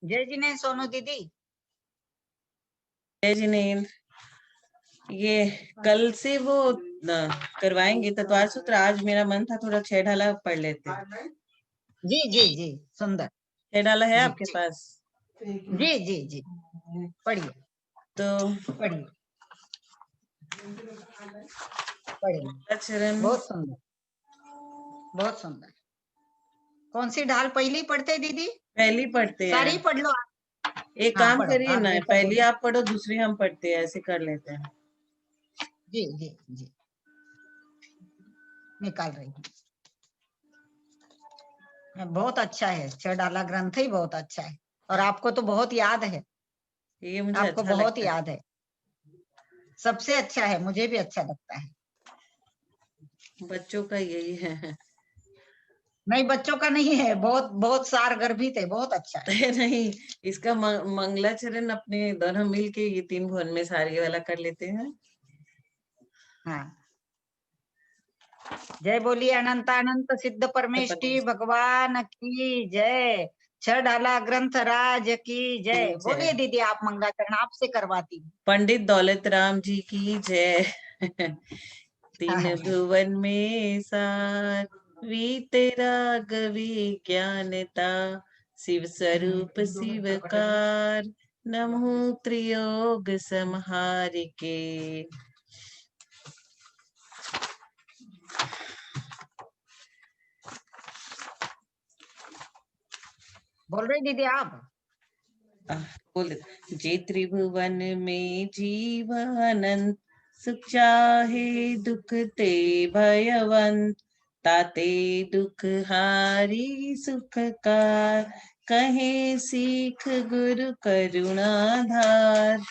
जय जिनेन्द्र सोनू दीदी। जय जिनेन्द्र। ये कल से वो करवाएंगे तत्वार सूत्र। आज मेरा मन था थोड़ा छह ढाला पढ़ लेते। जी जी जी, सुंदर। छह ढाला है जी, आपके पास? जी जी जी, पढ़िए तो पढ़िए पढ़िए। चरण बहुत सुंदर, बहुत सुंदर। कौन सी ढाल पहली पढ़ते दीदी? पहली पढ़ते हैं। सारी पढ़ लो आप। एक हाँ काम पढ़ो, करिए आप ना, जैसा पहली बोलो। आप पढ़ो, दूसरी हम पढ़ते हैं, ऐसे कर लेते हैं। जी जी जी, निकाल रही हूँ। बहुत अच्छा है, छह डाला ग्रंथ ही बहुत अच्छा है। और आपको तो बहुत याद है, ये मुझे आपको अच्छा बहुत लगता है। याद है। सबसे अच्छा है, मुझे भी अच्छा लगता है। बच्चों का यही है। नहीं, बच्चों का नहीं है, बहुत बहुत सार गर्भित है, बहुत अच्छा है। नहीं, इसका मंगलाचरण अपने दोनों मिल के ये तीन भुवन में सारी वाला कर लेते हैं। हाँ, जय बोलिए अनंत अनंत सिद्ध परमेष्टि भगवान की जय। छह डाला ग्रंथ राज की जय। बोलिए दीदी, आप मंगलाचरण आपसे करवाती हूँ। पंडित दौलत राम जी की जय। तीन भुवन में सार राघवी ज्ञानता, शिव स्वरूप शिवकार, नमो त्रियोग संहार के। बोल रही दीदी आप? बोल। जे त्रिभुवन में जीवानंद, सुख चाहे दुख ते भयवंत, ताते दुख हारी सुख का, कहे सीख गुरु करुणाधार।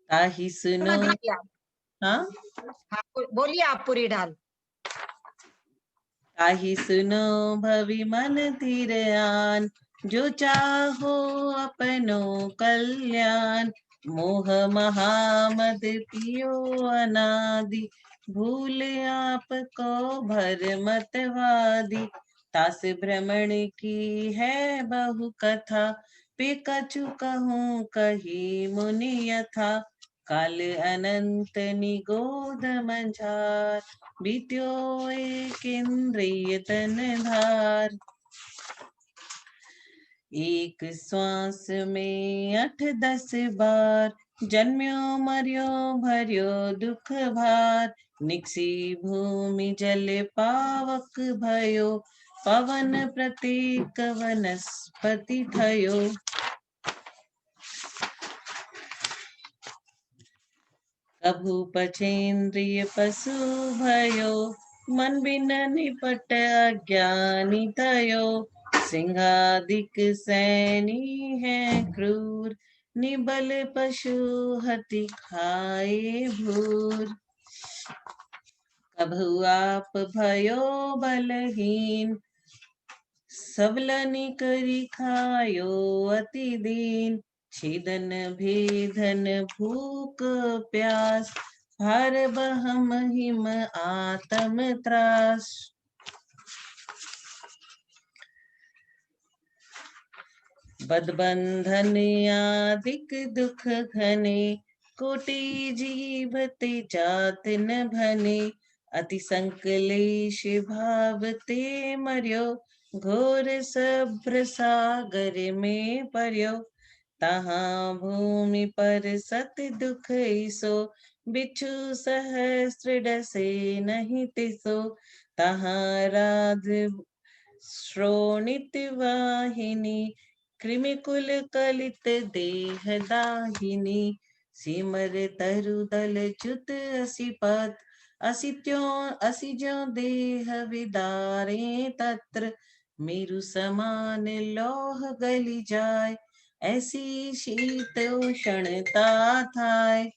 ताहि सुनो। हाँ, बोलिए आप पूरी ढाल। ताहि सुनो भवि मन धीर आन, जो चाहो अपनो कल्याण, मोह महामद पियो अनादि, भूल आपको भर मतवादी, तास भ्रमण की है बहु कथा, पे कछु कहूँ कही मुनि यथा, काल अनंत निगोद मंझार, बीत्यो एक इंद्रिय तन धार। एक श्वास में 8-10 बार, जन्म्यो मर्यो भर्यो दुख भार, निकसी भूमि जल पावक भयो, पवन प्रतीक वनस्पति थयो। कभू पचेन्द्रिय पशु भयो, मन बिन निपट अज्ञानी थयो, सिंहादिक सैनी है क्रूर, निबल पशु हति खाए भूर। कभू आप भयो बलहीन, सबलनि करी खायो अति दीन, छीदन भेदन भूख प्यास, भार बहम हिम आतम त्रास। बदबंधन आदिक दुख घने, कोटि जीव ते जात न भने, अति संकलेश भाव ते मर्यो, घोर सभ्र सागर में पर्यो, तहाँ भूमि पर सत दुख सो, बिच्छू सहस्र डसे नहीं तिसो, तहाँ राज श्रोणित वाहिनी, कृमिकुल कलित देह दाहिनी, सिमर तरु दल च्युत असिपत, असी ज्यों देह विदारे तत्र, मेरु समान लौह गली जाय, ऐसी शीत उष्णता थाय,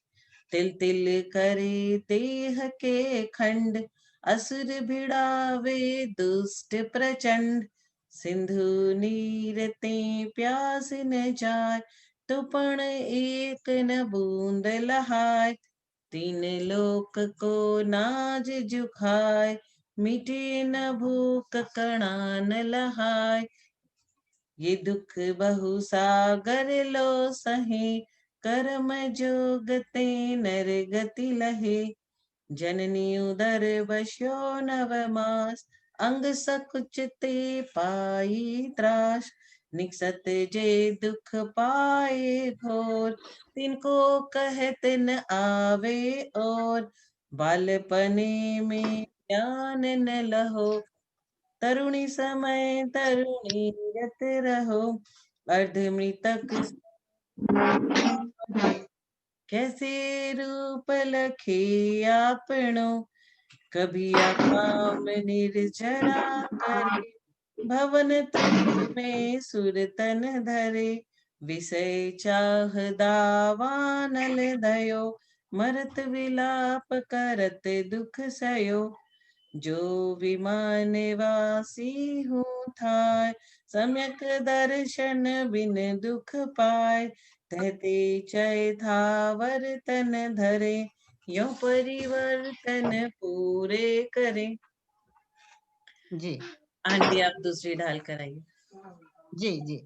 तिल तिल करे देह के खंड, असुर भिड़ावे दुष्ट प्रचंड, सिंधु नीर ते प्यास न जाय, तो पण एक न बूंद लहाय, तीन लोक को नाज जुखाय, मिटे न भूख कणा न लहाय। ये दुख बहु सागर लो सहे, कर्म जोग ते नर गति लहे। जननी उदर बस्यो नव मास, अंग सकुच ते पाई त्रास। निकसत जे दुख पाए घोर, तिनको कहत न आवे और। बालपने में ज्ञान न लहो, तरुणी समय तरुणी रत रहो। अर्ध मृतक कैसे रूप लखे आपनो, कभी अकाम निर्जरा करे। भवन तृण में सुरतन धरे, विषय चाह दावानल दयो। मरत विलाप करत दुख सयो, जो विमान वासी हूँ थाय। सम्यक दर्शन बिन दुख पाए, कहते चय थावर तन धरे। यो परिवर्तन पूरे करे। जी आंटी आप दूसरी ढाल कराइए। जी जी।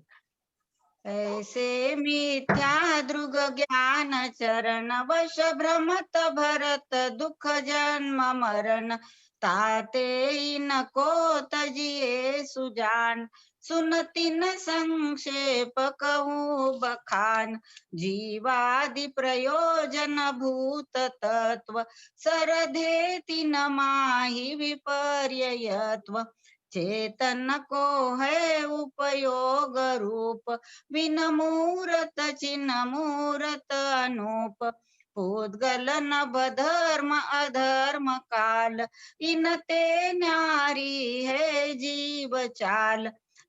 ऐसे मिथ्या दृग ज्ञान चरण वश भ्रमत भरत, दुख जन्म मरण ताते इनको तजिए सुजान। सुनती न संक्षेप कहूँ बखान, जीवादि प्रयोजन भूत तत्व। सरधे तिन माहि विपर्ययत्व, चेतन को है उपयोग रूप। बिन मूरत चिन्ह मूरत अनूप, पूद्गल नभ धर्म अधर्म काल। इनते न्यारी है जीव चाल,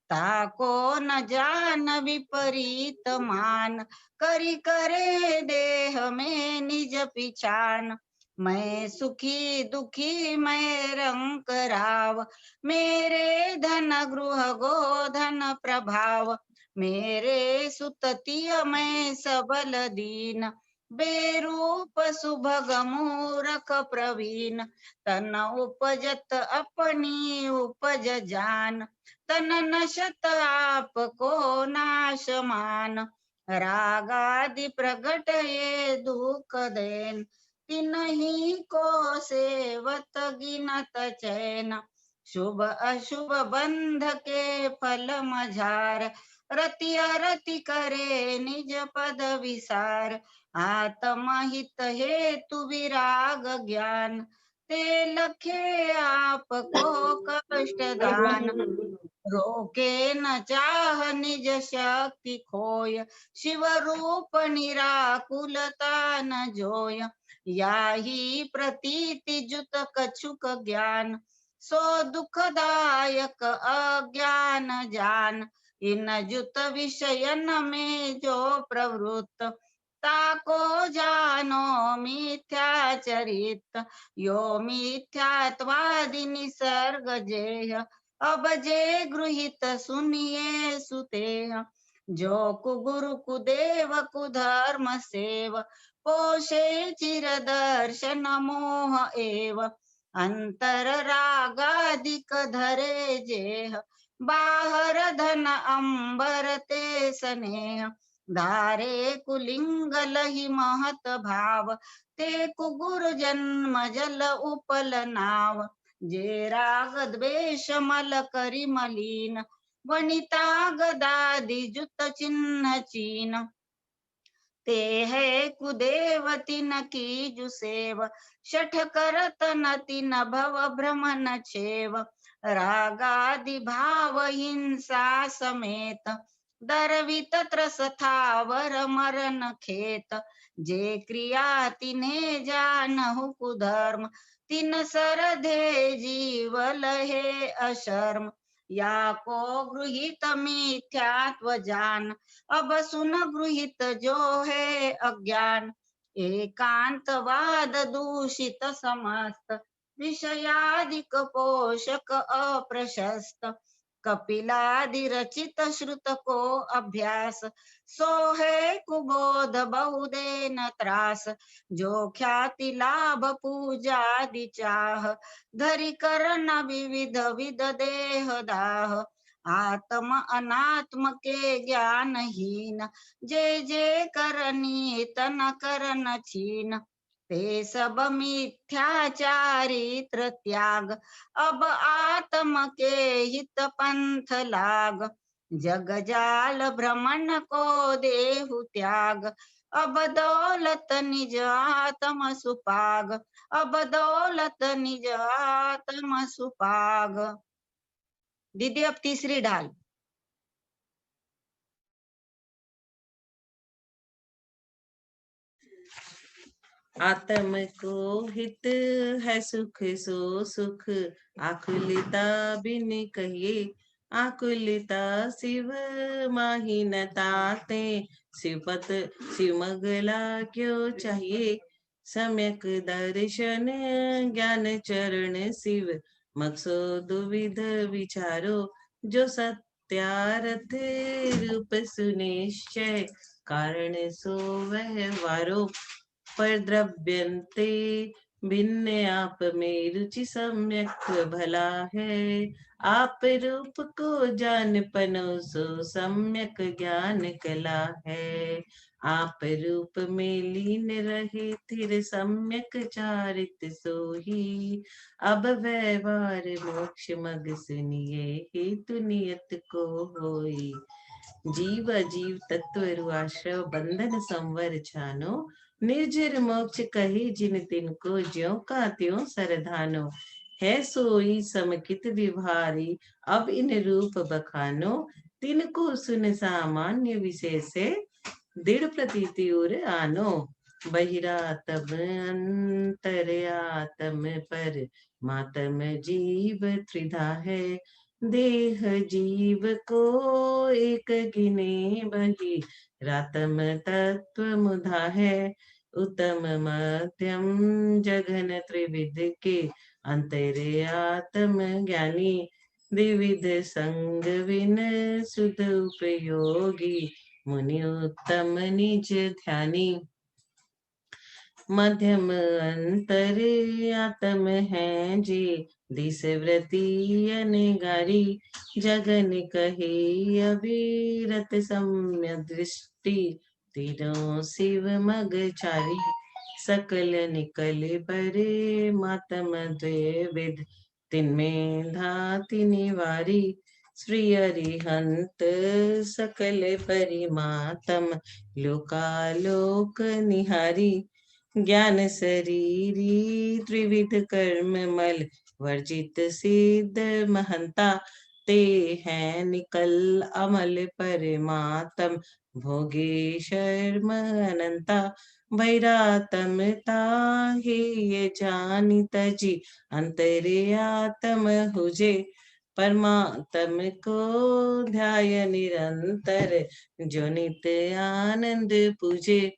ताको न जान विपरीत मान। करी करे देह में निज पिछान, मैं सुखी दुखी मैं रंक राव। मेरे धन गृह गोधन प्रभाव, मेरे सुततिय मैं सबल दीन। बेरूप सुभग मूरख प्रवीण, तन उपजत अपनी उपज जान। तन नशत आप को नाश मान, रागादि प्रगट ये दुख देन। तिन्ही को सेवत गिनत चैन, शुभ अशुभ बंध के फल मझार। रति अरति करे निज पद विसार, आत्महित हेतु विराग ज्ञान। ते लखे आप को कष्ट दान, रोके न चाह निज शक्ति खोय। शिव रूप निराकुलता न जोय, याही प्रतीति जुत कछुक ज्ञान। सो दुखदायक अज्ञान जान, इन जुत विषयन में जो प्रवृत्त। ताको जानो मिथ्या चरित, यो मिथ्यात्वादि निसर्ग जेह। अब जे गृहित सुनिए सुतेह, जो कुगुरु कुदेव कुधर्म सेव। पोषे चिर दर्शन मोह एव, अंतर रागादिक धरे जेह। बाहर धन अंबर ते स्नेह, धारे कुलिंग लहि महत भाव। ते कुगुर जन्म जल उपल नाव, जे राग द्वेष मल करि मलीन। वनिता गदादि जुत चिन्ह चीन, ते है कुदेवती न कीजु सेव। शठ करत न तिन भव भ्रम न छेव, रागादि भाव हिंसा समेत। दरवित त्रस थावर मरन खेत, जे क्रिया तिन्हे जानहु कुधर्म। तिन सरधे जीव लहे अशर्म, या को गृहित मिथ्यात्व जान। अब सुन गृहित जो है अज्ञान, एकांतवाद दूषित समस्त। विषयादिक पोषक अप्रशस्त, कपिलादि रचित श्रुत को अभ्यास, सो है कुबोध बहुदे न त्रास, जो ख्याति लाभ पूजादि चाह, धरि करन विविध विध देह दाह, आत्म अनात्म के ज्ञानहीन, जे जे करनी तन करन छीन, ते सब मिथ्याचारित्र त्याग, अब आत्म के हित पंथ लाग, जग जाल भ्रमण को देहु त्याग, अब दौलत निज आत्म सुपाग, अब दौलत निज आत्म सुपाग। दीदी अब तीसरी ढाल। आत्म को हित है सुख सो सुख, आकुलिता बिन कहिए, आकुलिता शिव माही न ताते, शिवपत शिवमगला क्यों चाहिए, सम्यक दर्शन ज्ञान चरण शिव, मकसोद विध विचारो, जो सत्यारथ रूप सुनिश्चय, कारण सो व्यवहारो, पर द्रव्यन्ते भिन्न आप में रुचि सम्यक भला है, आप रूप को जान पनो सो सम्यक ज्ञान कला है, आप रूप में लीन रहे थिर सम्यक चारित सोही, अब व्यवहार मोक्ष मग सुनिए हेतु नियत को होई, जीव अजीव तत्व आश्रय बंधन संवर छानो, निर्जर मोक्ष कही जिन तिन को ज्यो का त्यों सरधानो, है सोई समकित विभारी अब इन रूप बखानो, तिन को सुन सामान्य विषय से दृढ़ प्रतीति उर आनो, बहिरातम अंतर्यातम पर मातम जीव त्रिधा है, देह जीव को एक गिने बही रातम तत्व मुधा है, उत्तम मध्यम जघन त्रिविध के अंतर्यात्म ज्ञानी, द्विविध संग विन सुध उपयोगी, मुनि उत्तम निज ध्यानी, मध्यम अंतर आत्म है जी, दिस व्रती अनगारी, जगन कहे अविरत सम्य दृष्टि, तीनों शिव मग चारी, सकल निकल परे मातम द्विविध, तिनमें धाति निवारी, श्री अरिहंत सकल परिमातम, लोकालोक निहारी, ज्ञान शरीरी त्रिविध कर्म मल वर्जित सिद्ध महंता, ते हैं निकल अमल परमात्म, भोगे शर्म अनंता, वैरातमता ही ये जानी तजी, अंतर्यात्म हुजे, परमात्म को ध्याय निरंतर, जो नित आनंद पूजे,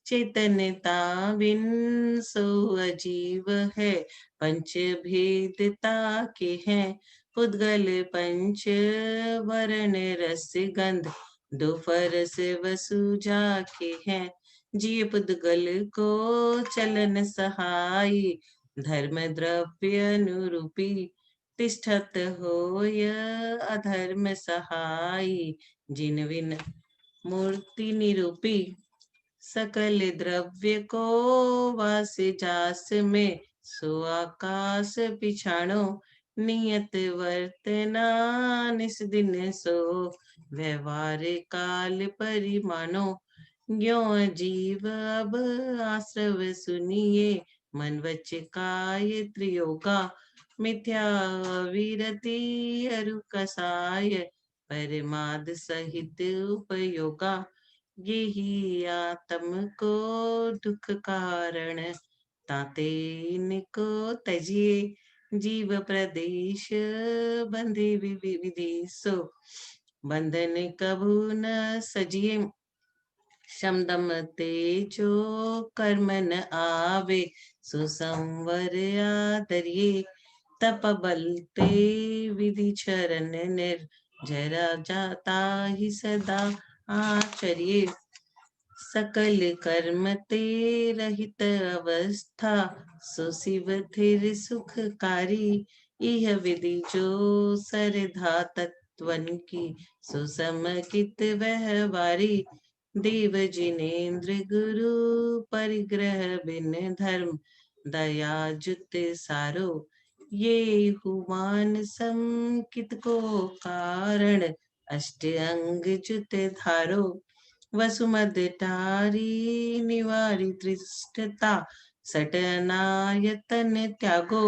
चैतन्यता बिन सो अजीव है, पंच भेदता के हैं, पुद्गल पंच वर्ण रस गंध, दो फरस वसु जाके हैं, जिय पुद्गल को चलन सहाय, धर्म द्रव्य अनुरूपी, तिष्ठत होय अधर्म सहाय, जिन विन मूर्ति निरूपी, सकल द्रव्य को वास जास में, सो आकाश पिछाणो, नियत वर्तना निस दिन सो, व्यवहार काल परिमाणो, ज्ञो जीव अब आश्रव सुनिए, मन वच काय त्रियोगा, मिथ्या विरति अरु कसाय, परमाद सहित उपयोगा, यही आत्म को दुख कारण, ताते इनको तजिए, जीव प्रदेश बंधे विदेशो, बंधन कभू न सजिए, शमदम तेजो कर्म न आवे, सुसंवर आदरिये, तप बलते विधि चरण निर्जरा जाता ही सदा आचर्ये। सकल कर्म ते रहित अवस्था, सो शिव थिर सुखकारी। यह विधि जो सरधा तत्वन की, सो समकित वह वारी। देव जिनेन्द्र गुरु परिग्रह बिन धर्म, दया जुत सारो। ये हुमान समकित को कारण, अष्ट अंग जुत धारो। वसुमदटारी निवारि त्रिष्ठता, सटनायतन त्यागो।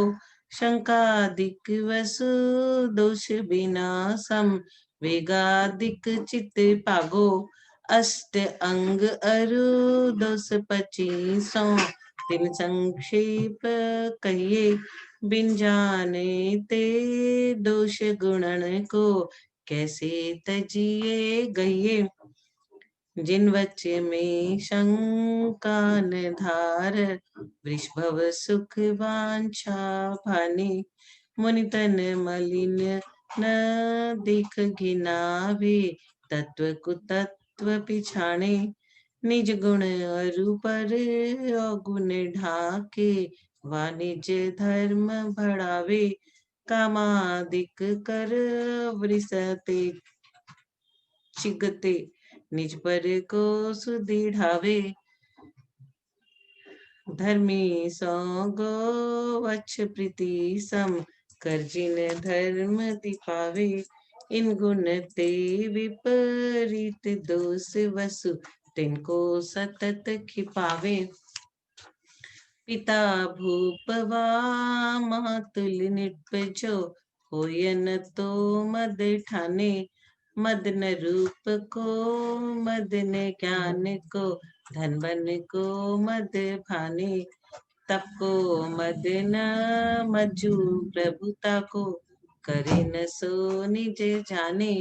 शंकादिक वसु दोष विनाशम, वेगादिक चित पागो। अष्ट अंग अरु दोष पचीसों, तिन संक्षेप कहिए। बिन जाने ते दोष गुणन को, कैसे तजिए गइए। जिन वच में शंका न धार, वृषभव सुख वांछा भाने। मुनि तन मलिन न दिख घिनावे, तत्व कुतत्व पिछाणे। निज गुण अरु पर अवगुण ढाके, वाणिज धर्म बढ़ावे। कामादिक कर वृषते चिगते, निज पर को सुदृढ़ावे। धर्मी सौ गो वछ प्रीति सम, कर जिन धर्म दिपावे। इन गुण ते विपरीत दोष वसु, तिनको सतत खिपावे। पिता भूपवा मातुल निपजो, होयन तो मद ठाने। मद न रूप को मद न ज्ञान को, धन बन को मद भाने। तप को मद न मज्जु प्रभुता को, करे न सो निज जाने।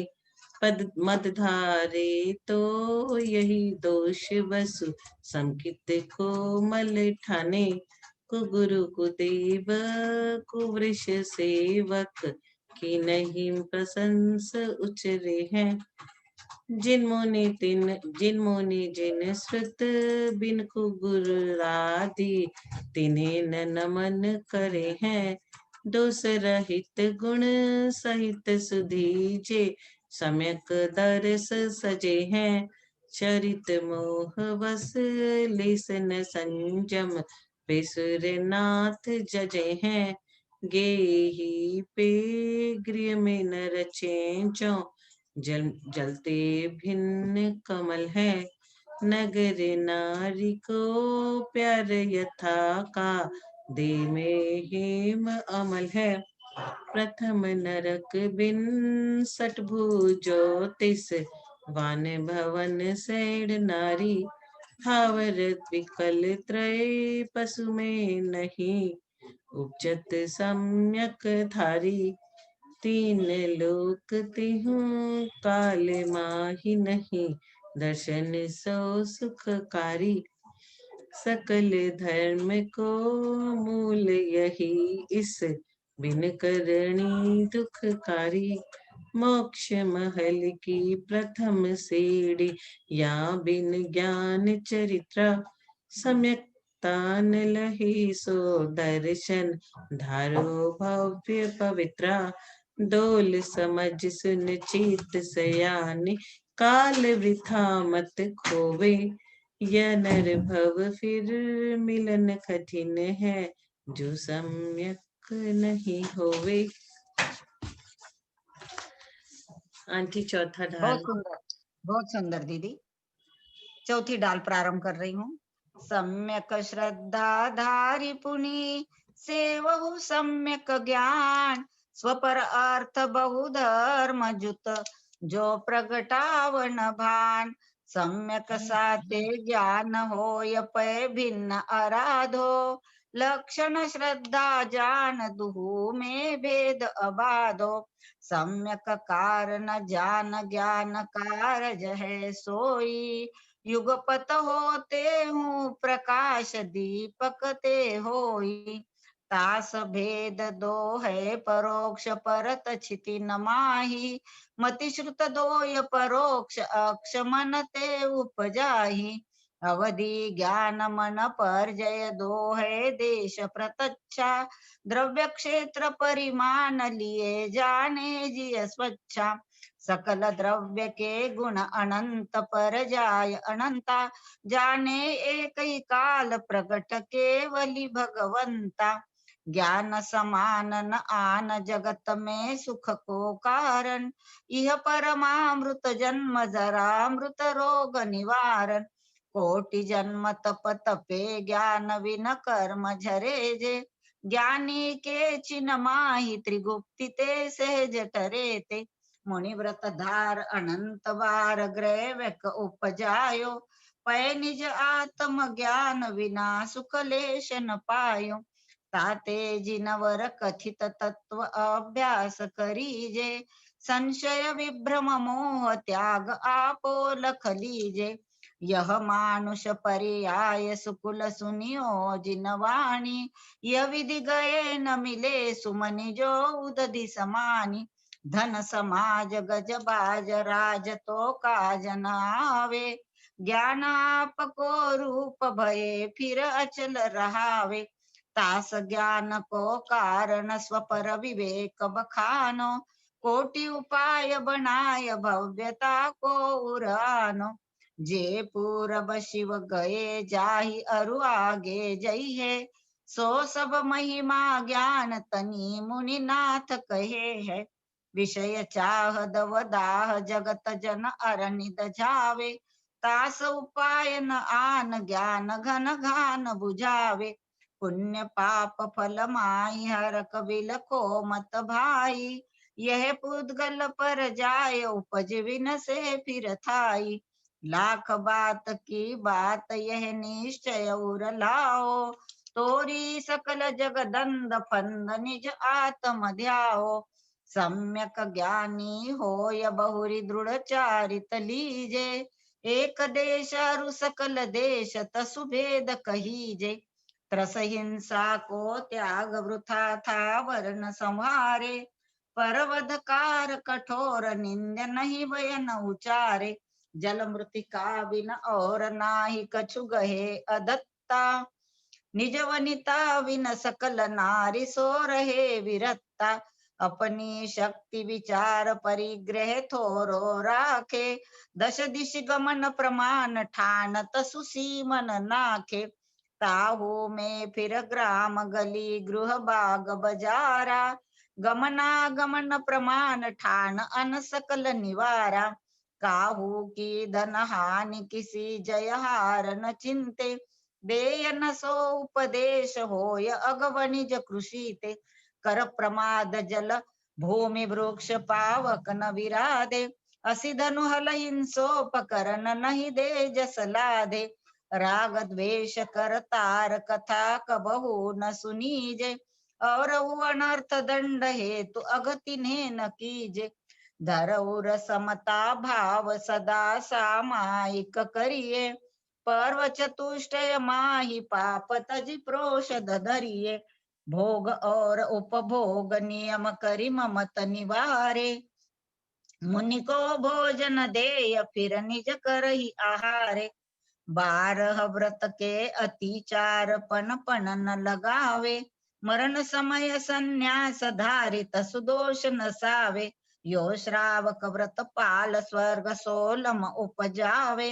पद मद धारे तो यही दोष वसु, संकित को मल ठाने। कुगुरु कुदेव कुवृष सेवक, की नहीं प्रशंस उचरे हैं। जिन मुनि जिन श्रुत, बिन कुगुरादि तिन्हें न नमन करे हैं। दोष रहित गुण सहित सुधीजे, सम्यक दर्श सजे हैं। चरित मोह बस लेसन संयम, बेसुर नाथ जजे हैं। गेही पे गृह में न रचे जो, जलते भिन्न कमल है। नगर नारी को प्यार यथा का, दे में हेम अमल है। प्रथम नरक बिन सठ भुजो तिस, वान भवन सैड नारी। थावर विकल त्रय पशु में नहीं, उपजत सम्यक धारी। तीन लोक तिहु काल माही नहीं, दर्शन सो सुखकारी। सकल धर्म को मूल यही इस, बिन करणी दुखकारी। मोक्ष महल की प्रथम सीढ़ी, या बिन ज्ञान चरित्र। सम्यक तान लही सो दर्शन, धारो भव्य पवित्र। डोल समझ सुन चित सयानी, काल वृथा मत खोवे। यह नर भव फिर मिलन कठिन है, जो सम्यक नहीं होवे। आंटी चौथा ढाल। बहुत सुंदर दीदी। चौथी डाल प्रारंभ कर रही हूँ। सम्यक श्रद्धा धारी पुनि, सेवहु सम्यक ज्ञान। स्वपर अर्थ बहु धर्म जुत, जो प्रगटावन भान। सम्यक साते ज्ञान होय पै भिन्न आराधो। लक्षण श्रद्धा जान दुहु में भेद अबाधो। सम्यक कारण जान ज्ञान कारज है सोई। युगपत होते हूँ प्रकाश दीपक ते होई। तास भेद दो है परोक्ष परत छिति न माही मति श्रुत दोय परोक्ष अक्ष मन ते उपजाही अवधि ज्ञान मन पर जय दो है देश प्रतच्छा द्रव्य क्षेत्र परिमाण लिए जाने जिय स्वच्छा सकल द्रव्य के गुण अनंत पर जाय अनंता जाने एक ही काल प्रगट केवली भगवंता ज्ञान समान न आन जगत में सुख को कारण यह परमामृत जन्म जरा मृत रोग निवारण कोटि जन्म तप तपे ज्ञान विन कर्म झरे जे ज्ञानी के चिन माहि त्रिगुप्ति ते सहज टरे ते मुनि व्रत धार अनंत बार ग्रह व्यक उपजायो पै निज आत्म ज्ञान विना सुख लेश न पायो ताते जिनवर कथित तत्व अभ्यास करीजे संशय विभ्रम मोह त्याग आपो लख लीजे यह मानुष पर्याय सुकुल सुनियो जिन वाणी यह विधि गए न मिले सुमनि जो उदधि समानी धन समाज गज बाज राज तो काज न आवे ज्ञान आपको रूप भये फिर अचल रहावे तास ज्ञान को कारण स्वपर विवेक बखानो कोटि उपाय बनाय भव्यता को उरानो जे पूरब शिव गए जाहि अरु आगे जई है सो सब महिमा ज्ञान तनी मुनि नाथ कहे है विषय चाह दव दाह जगत जन अरनिद जावे तास उपाय न आन ज्ञान घन घान बुझावे पुण्य पाप फल माही हर कबिल को मत भाई यह पुद्गल पर जाय उपज विन से फिर थाई लाख बात की बात यह निश्चय उर लाओ तोरी सकल जगदंद फंद निज आत्म ध्याओ सम्यक ज्ञानी होय बहुरी दृढ़ चारित लीजे एक देश अरु सकल देश तसु भेद कहीजे त्रस हिंसा को त्याग वृथा था वर्ण संहारे परवधकार कठोर निंद नहीं बयन उचारे जल मृतिका बिन और नाही कछु गहे अदत्ता निज वनिता विन सकल नारी सो रहे विरत्ता अपनी शक्ति विचार परिग्रह थोरो राखे दश दिश गमन प्रमाण ठान तसु सीमन नाखे ताहू में फिर ग्राम गली गृह बाग बजारा गमनागमन प्रमाण ठान अन सकल निवारा काहू की धन हानि किसी जय हार न चिंते देय न सो उपदेश होय अगवनिज कृषि ते कर प्रमाद जल भूमि वृक्ष पावक न विराधे असि धनु हल हिंसोपकरण नहीं दे जस लाधे राग द्वेष कर तार कथा कबहू न सुनीजे और अनर्थ दंड हेतु अगति ने न कीजे धरउर समता भाव सदा सामायिक करिए पर्व चतुष्टय माहि पाप तजि प्रोषद धरिए भोग और उपभोग नियम करि ममत निवारे मुनि को भोजन देय फिर निज करहि आहारे 12 व्रत के अतिचार पन पन न लगावे मरण समय संन्यास धारित सुदोष न सावे यो श्रावक व्रत पाल स्वर्ग सोलम उपजावे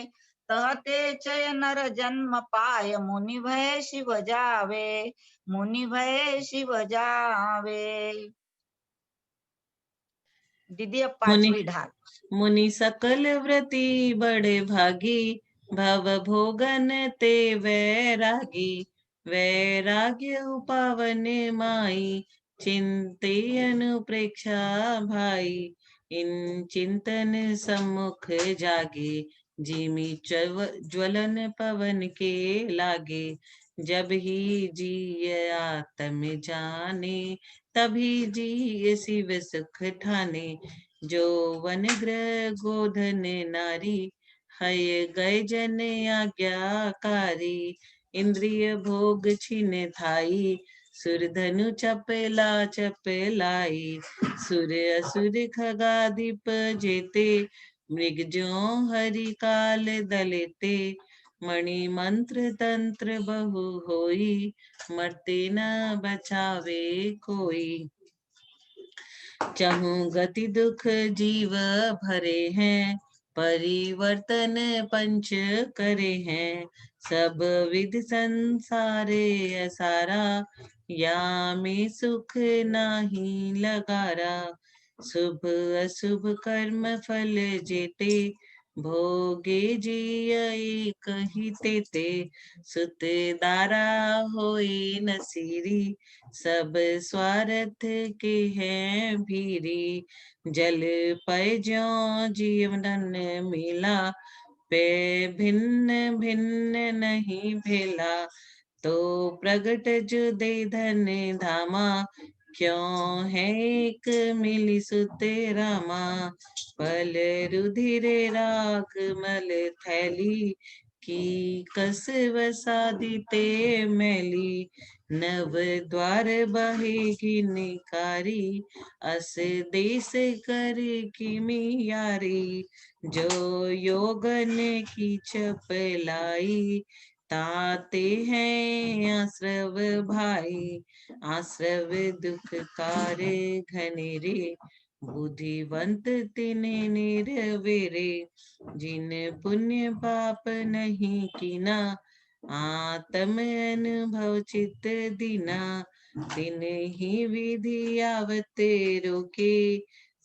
कहते चय नर जन्म पाय मुनि भय शिव जावे मुनि भय शिव जावे। दीदी अब मुनि 5वीं ढाल। मुनि सकल व्रती बड़े भागी भव भोगन ते वैरागी वैराग्य पावन माई चिंते अनुप्रेक्षा भाई इन चिंतन सम्मुख जागे जिमि ज्वलन पवन के लागे जब ही जी आत्म जाने तभी जी शिव सुख ठाने जो वन ग्रह गोधन नारी हय गए जन आज्ञाकारी इंद्रिय भोग छिन थाई सुर धनु चपेला चपेलाई, सुर असुर खगाधिप जेते, मृग जो हरि काल दलेते, मणि मंत्र तंत्र बहु होई, मरते न बचावे कोई। चहु गति दुख जीव भरे हैं, परिवर्तन पंच करे हैं, सब विध संसारे असारा, या में सुख नाही लगारा, शुभ अशुभ कर्म फल जेते, भोगे जिय एक ही तेते, सुत दारा होई नसीरी, सब स्वार्थ के हैं भीरी, जल पय ज्यों जीवन मिला, पे भिन्न भिन्न नहीं भेला, तो प्रगट जुदे धन धामा, क्यों है एक मिली सुते रामा, पल रुधिर राग मल थैली, की कस वसादिते मैली, नव द्वार बहेगी निकारी, अस देश कर की मियारी, जो योगन की चपलाई, ताते हैं आश्रव भाई, आश्रव दुख कारे घनेरे, बुद्धिवंत तिने निर्वेरे, जिन पुण्य पाप नहीं कीना, आत्म अनुभव चित दीना, तिन ही विधि आवते रोके,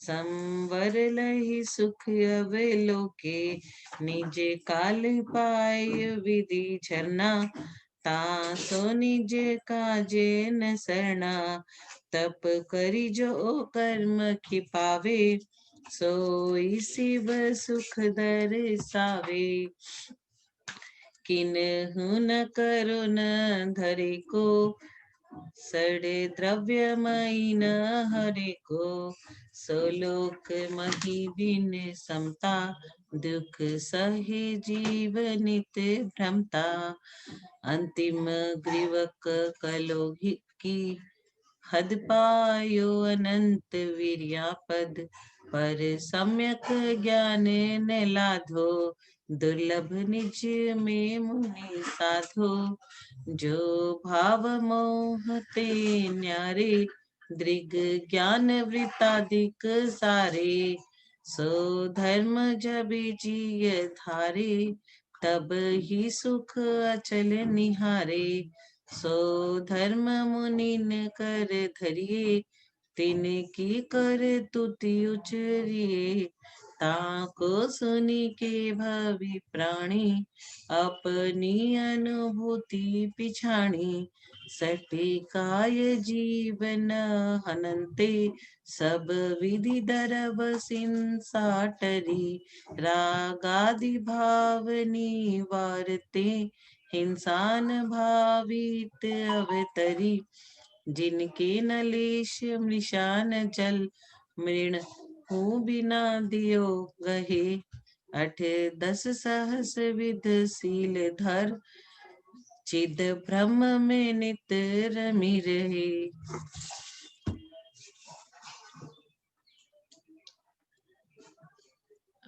संवर लहि सुख अवलोके, निज काल पाय विधि झरना, तासो निज काजे न सरना, तप करी जो कर्म खिपावे, सोई शिव सुख दर्शावे, किन्हु न करो न धरे को, सड़े द्रव्यमयी न हरे को, सोलोक मही बिन समता, दुख सहे जीव नित भ्रमता, अंतिम ग्रीवक कलो की, हद पायो अनंत वीर्यापद, पर सम्यक ज्ञान न लाधो, दुर्लभ निज में मुनि साधो, जो भाव मोह ते न्यारे, दृग ज्ञान वृताधिक सारे, सो धर्म जब जिय धारे, तब ही सुख अचल निहारे, सो धर्म मुनि न कर धरिए, तिनकी कर तुति उचरिए, ताको सुनी के भवि प्राणी, अपनी अनुभूति पिछाणी, सटी काय जीवन हनन्ते, सब विधि दरब सिंसाटरी, रागादि भाव निवारते, हिंसान भावित अवतरी, जिनके नलेश मृषान जल, मृण हूँ बिना दियो गहे, 8-10 सहस विध शील धर, चिद ब्रह्म में नित रमी रहे।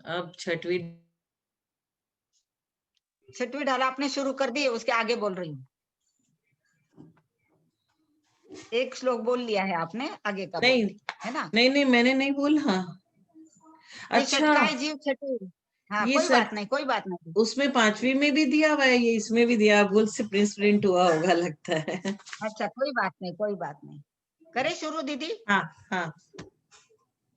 अब छठवीं ढाला आपने शुरू कर दी, उसके आगे बोल रही हूँ। एक श्लोक बोल लिया है आपने, आगे का नहीं, बोल है ना? नहीं मैंने नहीं बोला। अच्छा, षटकाय जीव छठी। हाँ, ये कोई सट बात नहीं, कोई बात नहीं। उसमें 5वीं में भी दिया हुआ है, ये इसमें भी दिया, भूल से प्रिंट हुआ होगा लगता है। अच्छा, कोई बात नहीं, कोई बात नहीं। करे शुरू दीदी। हाँ हाँ।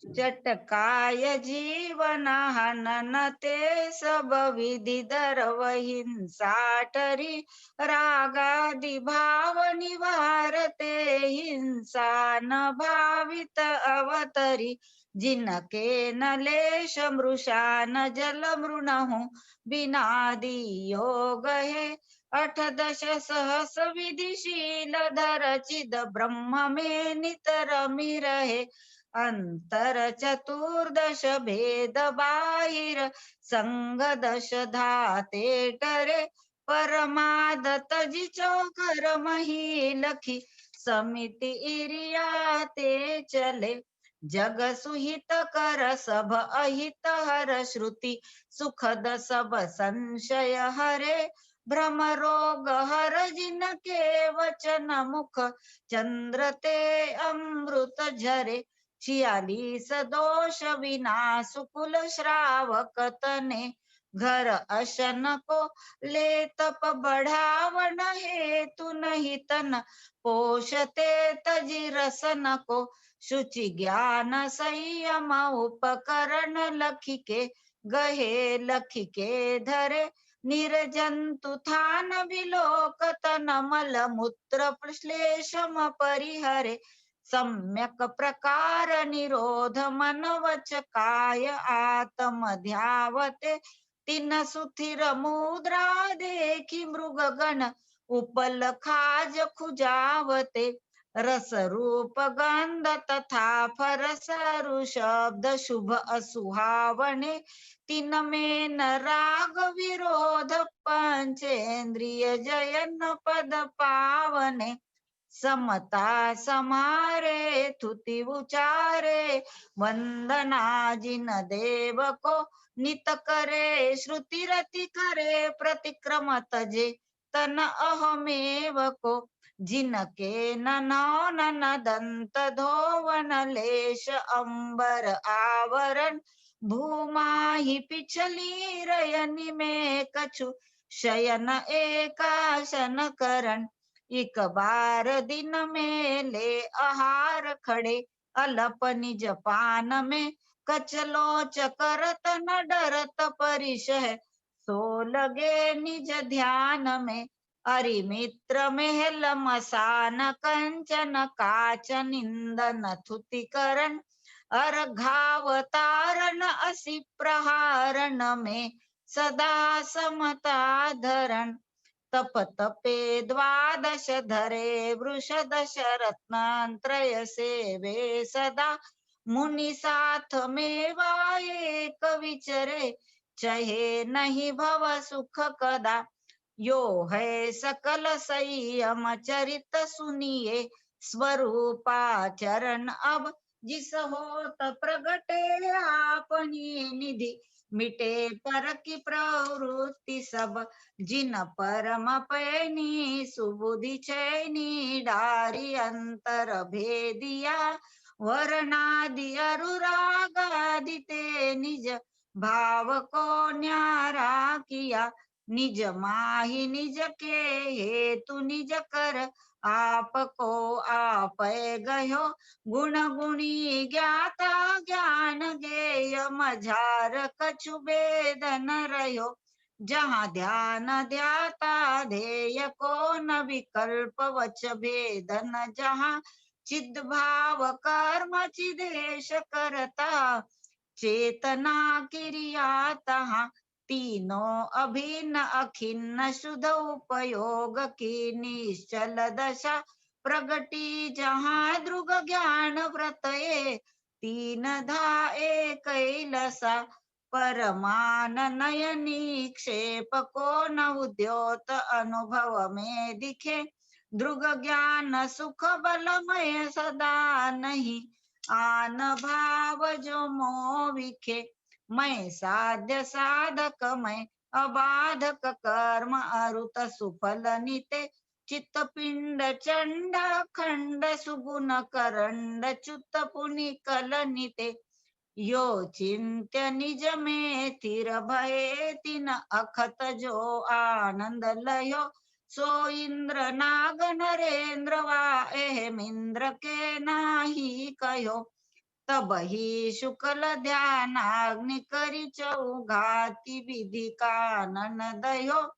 चटकाय जीवन हनन ते, सब विधि दरव हिंसा टरी, रागादि भाव निवारते, हिंसा न भावित अवतरी, जिनके नलेश मृषा न जल मृणहु, बिना दियो गहे, 8-10 सहस विधिशील धर, चिद ब्रह्म में नितरमि रहे, अंतर 14 भेद बाहिर, संग 10 धाते टरे, परमादत जिचो कर मही लखी, समिति इरियाते चले। जग सुहित कर सब अहित हर, श्रुति सुखद सब संशय हरे। भ्रम रोग हर जिनके वचन मुख, चंद्र ते अमृत झरे। 46 दोष विनाश कुल श्रावक तने, घर अशन को ले तप बढ़ावन हेतु नहीं तन, पोषते तजि रसन को। शुचि ज्ञान संयम उपकरण लखी के, गहे लखी के धरे। निर्जंतु थान विलोकतन, मल मूत्र श्लेषम परिहरे। सम्यक प्रकार निरोध मन वच काय, आत्म ध्यावते। तिन सुथिर मुद्रा देखी मृगगण, उपल खाज खुजावते। रस रूप गंध तथा फर सरु, शब्द शुभ असुहावने। तिन में न राग विरोध, पंचेन्द्रिय जयन पद पावने। समता समारे तुति उचारे, वंदना जिन देव को। नित करे श्रुति रति करे, प्रतिक्रम तजे तन अहमेव को। जिनके ननौ नन दंत धोवन, लेश अंबर आवरण। भूमाहि पिछली रयनि में कछु, शयन एकासन करण। एक बार दिन में ले आहार खड़े, अलप निज पान में। कचलोच करत न डरत परिशह, सो लगे निज ध्यान में। अरि मित्र महल मसान, कंचन काच निंदन थुतिकरण। अर्घावतारण असि प्रहारण में, सदा समता धरण। तप तपे द्वादश धरे, वृषदश रत्नांत्रय सेवे सदा। मुनि साथ मेवा एक विचरे, चहे नहीं भव सुख कदा। यो है सकल संयम चरित सुनिए, स्वरूपाचरण अब जिस होत प्रगटे आपनी निधि। मिटे पर की प्रवृत्ति सब, जिन परम पैनी सुबुद्धि चैनी। डारी अंतर भेदिया, वर्णादि अनुरागादि ते निज भाव को न्यारा किया। निज माहि निज के हेतु निज कर, आपको आप गयो। गुण गुणी ज्ञाता ज्ञान गेय, मझार कछु भेद न रह्यो। जहाँ ध्यान ध्याता ध्येय को न विकल्प, वच भेद न जहाँ। चिद भाव कर्म चिदेश करता, चेतना क्रिया तहाँ। तीनों अभिन्न अखिन्न शुद्ध उपयोग की, निश्चल दशा प्रगति जहाँ। दृग ज्ञान व्रत ये, तीन धा एक लसा। परमान नयनी क्षेप को न उद्योत, अनुभव में दिखे। दृग ज्ञान सुख बलमय सदा नहीं, आन भाव जो मोह विखे। मैं साध्य साधक मैं, अबाधक कर्म अरुत सुफल निते। चित्त पिंड चंड खंड, सुगुण करंड च्युत पुनि कल निते। यो चिंत्य निज में स्थिर भये, तिन अखत जो आनंद लयो। सो इंद्र नाग नरेंद्र वा एहमिंद्र के नाही कहो। तब ही शुक्ल ध्यानाग्नि करि चौघाति, विधि कानन दयो।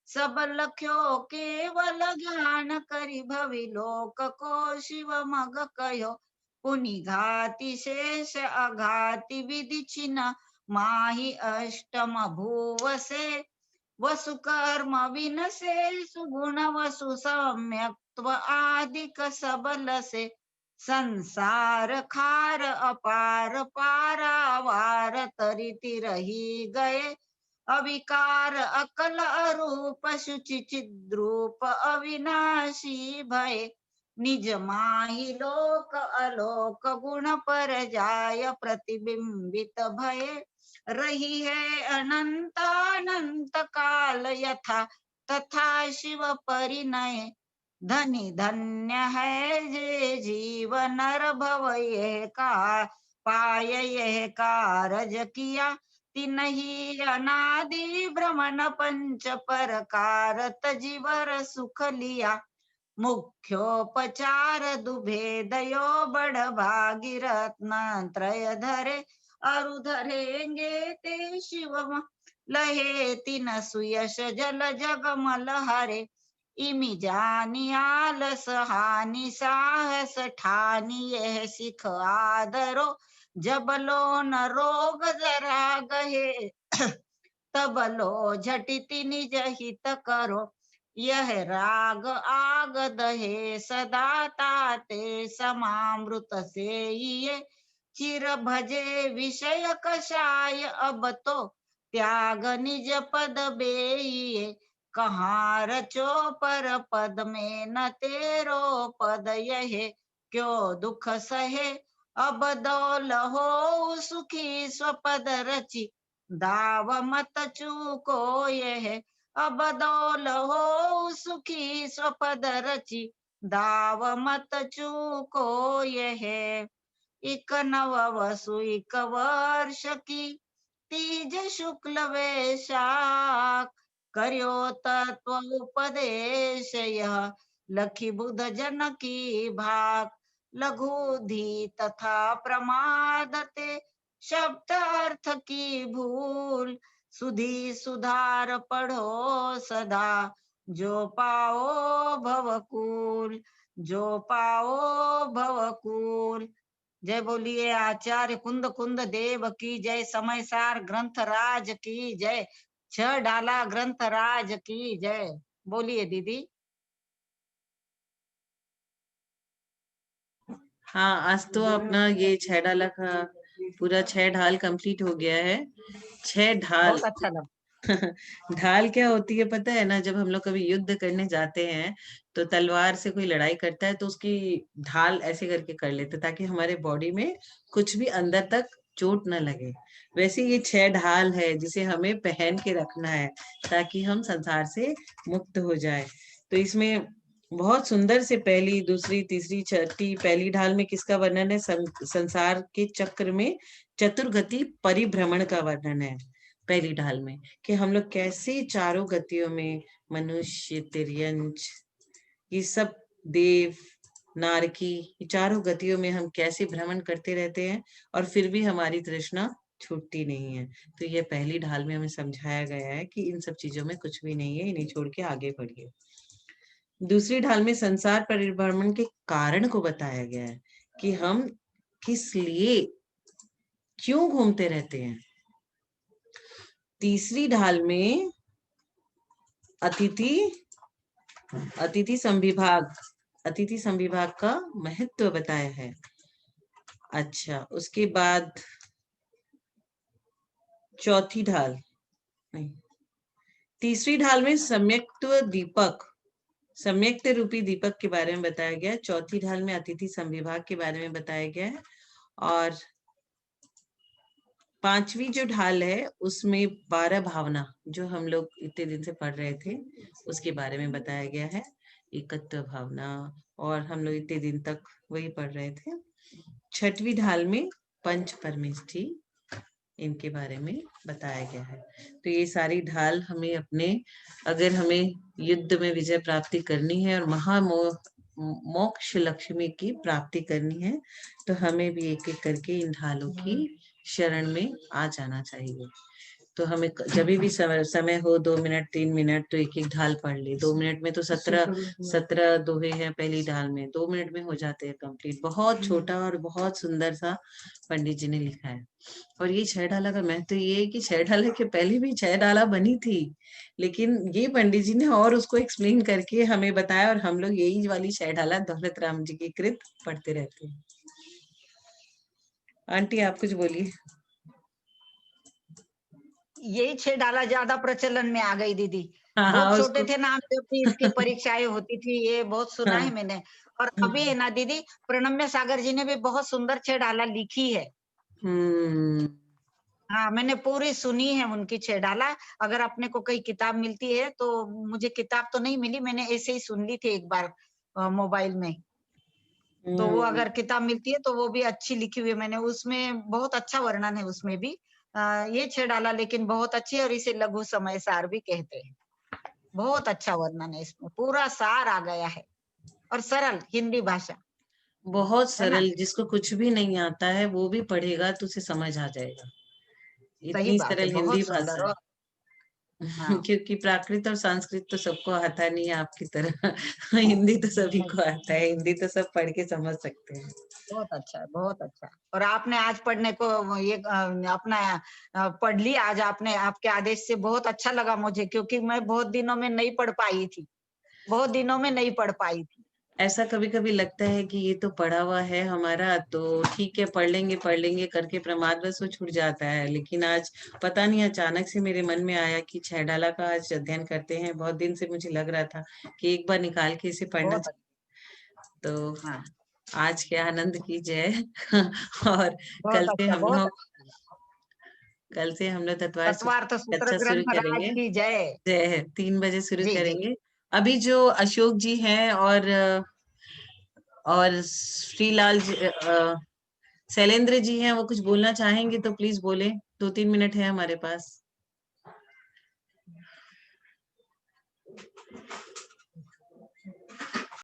सब लख्यो केवल ज्ञान करि, भवि लोक को शिव मग कहो। पुनि घाति शेष अघाति विधि छिन, माहि अष्टम भुव से। वसु कर्म विनसे सुगुण, वसु सम्यक्त्व आदिक सबल से। संसार खार अपार, पारावार तरिति रही गए। अविकार अकल अरूप, शुचि चिद्रूप अविनाशी भय। निज माही लोक अलोक गुण पर जाय प्रतिबिंबित भय रही है अनंत अनंत काल यथा तथा शिव परिणय धनी धन्य है जे जीव नर भव यह का पाय यह कारज किया तिनहि अनादि भ्रमण पंच परकारत जीवर सुख लिया मुख्योपचार दुभेदयो बड़ भागीरत्न त्रय धरे अरु धरेंगे ते शिव लहे तिन सुयश जल जगमल हरे इमि जानी आलस हानि साहस ठानी यह सिख आदरो जब लो न रोग जरा गहे तब लो झटिति निज हित करो यह राग आग दहे सदा ताते समामृत से ये चिर भजे विषय कषाय अब तो त्याग निज पद बेइये कहाँ रचो पर पद में न तेरो पद यहे क्यों दुख सहे अब दौल हो सुखी स्वपद रचि दाव मत चूको यह अब दौल हो सुखी स्वपद रचि दाव मत चूको यह इक नव वसु इक वर्ष की तीज शुक्ल वैशाख करियो तत्व उपदेश यह लखी बुध जन की भाग लघु धी तथा प्रमाद ते शब्द अर्थ की भूल सुधी सुधार पढ़ो सदा जो पाओ भवकूल जो पाओ भवकूल। जय बोलिए आचार्य कुंद कुंद देव की जय। समय सार ग्रंथ राज की जय। छह डाला ग्रंथ राज की जय। बोलिए दीदी। हाँ, आज तो अपना ये 6 डाला का पूरा 6 ढाल कंप्लीट हो गया है। 6 ढाल बहुत अच्छा लगा। ढाल क्या होती है पता है ना? जब हम लोग कभी युद्ध करने जाते हैं तो तलवार से कोई लड़ाई करता है तो उसकी ढाल ऐसे करके कर लेते ताकि हमारे बॉडी में कुछ भी अंदर तक चोट न लगे। वैसे ये 6 ढाल है जिसे हमें पहन के रखना है ताकि हम संसार से मुक्त हो जाए। तो इसमें बहुत सुंदर से पहली, दूसरी, तीसरी, छठी, पहली ढाल में किसका वर्णन है? संसार के चक्र में चतुर्गति परिभ्रमण का वर्णन है पहली ढाल में, कि हम लोग कैसे चारों गतियों में मनुष्य, तिर्यंच, ये सब देव, नारकी, ये चारों गतियों में हम कैसे भ्रमण करते रहते हैं और फिर भी हमारी तृष्णा छूटती नहीं है। तो ये पहली ढाल में हमें समझाया गया है कि इन सब चीजों में कुछ भी नहीं है, इन्हें छोड़ के आगे बढ़िए। दूसरी ढाल में संसार परिभ्रमण के कारण को बताया गया है कि हम किस लिए, क्यों घूमते रहते हैं। तीसरी ढाल में अतिथि संविभाग का महत्व बताया है। अच्छा, उसके बाद चौथी ढाल नहीं, तीसरी ढाल में सम्यक्त रूपी दीपक के बारे में बताया गया है। चौथी ढाल में अतिथि संविभाग के बारे में बताया गया है और पांचवी जो ढाल है उसमें 12 भावना जो हम लोग इतने दिन से पढ़ रहे थे उसके बारे में बताया गया है। एकत्व भावना, और हम लोग इतने दिन तक वही पढ़ रहे थे। छठवीं ढाल में पंच परमेष्ठी, इनके बारे में बताया गया है। तो ये सारी ढाल हमें अगर हमें युद्ध में विजय प्राप्ति करनी है और मोक्ष लक्ष्मी की प्राप्ति करनी है तो हमें भी एक एक करके इन ढालों की शरण में आ जाना चाहिए। तो हमें जब भी समय हो 2 मिनट 3 मिनट तो एक एक ढाल पढ़ ले। 2 मिनट में तो 17 दोहे हैं पहली ढाल में, 2 मिनट में हो जाते हैं कंप्लीट। बहुत छोटा और बहुत सुंदर सा पंडित जी ने लिखा है। और ये 6 डाला का महत्व ये है कि 6 डाला के पहले भी 6 डाला बनी थी, लेकिन ये पंडित जी ने और उसको एक्सप्लेन करके हमें बताया और हम लोग यही वाली 6 डाला दौलत राम जी की कृत पढ़ते रहते हैं। आंटी आप कुछ बोलिए। यही 6 डाला ज्यादा प्रचलन में आ गई दीदी। हाँ, हाँ, बहुत छोटे उसको थे ना हम जब भी इसकी परीक्षाएँ होती थी, ये बहुत सुना है हाँ, मैंने। और अभी है हाँ। ना दीदी, प्रणम्य सागर जी ने भी बहुत सुंदर छह डाला लिखी है। हुँ। हाँ, मैंने पूरी सुनी है उनकी छह डाला। अगर अपने को कहीं किताब मिलती है तो मुझे किताब तो नहीं मिली, मैंने ऐसे ही सुन ली थी एक बार मोबाइल में। तो वो हुँ। अगर किताब मिलती है तो वो भी अच्छी लिखी हुई है। मैंने उसमें बहुत अच्छा वर्णन है उसमें भी। ये छह डाला लेकिन बहुत अच्छी है और इसे लघु समय सार भी कहते हैं। बहुत अच्छा वर्णन है इसमें, पूरा सार आ गया है और सरल हिंदी भाषा, बहुत है ना? सरल, जिसको कुछ भी नहीं आता है, वो भी पढ़ेगा तो उसे समझ आ जाएगा। सही इतनी बात है, सरल हिंदी बहुत भाषा सुंदर है। और हाँ, क्योंकि प्राकृत और संस्कृत तो सबको आता नहीं है आपकी तरह। हिंदी तो सभी नहीं, को आता है, हिंदी तो सब पढ़ के समझ सकते हैं। बहुत अच्छा है, बहुत अच्छा है। और आपने आज पढ़ने को वो ये अपना पढ़ लिया आज आपने, आपके आदेश से बहुत अच्छा लगा मुझे क्योंकि मैं बहुत दिनों में नहीं पढ़ पाई थी। बहुत दिनों में नहीं पढ़ पाई थी। ऐसा कभी-कभी लगता है कि ये तो पढ़ा हुआ है हमारा, तो ठीक है पढ़ लेंगे करके प्रमादवश वो छूट जाता है। लेकिन आज पता नहीं अचानक से मेरे मन में आया कि छह डाला का आज अध्ययन करते हैं। बहुत दिन से मुझे लग रहा था कि एक बार निकाल के इसे पढ़ना बहुत चाहिए। तो हाँ, आज के आनंद की जय। और बहुत अच्छा, बहुत अच्छा। कल से हम लोग तत्वार तत्वार्थ सूत्र चर्चा शुरू ग्रंथ राज करेंगे। की जय। जय है 3 बजे शुरू जी, जी। करेंगे। अभी जो अशोक जी हैं और श्रीलाल जी शैलेंद्र जी हैं, वो कुछ बोलना चाहेंगे तो प्लीज बोलें। 2-3 मिनट है हमारे पास।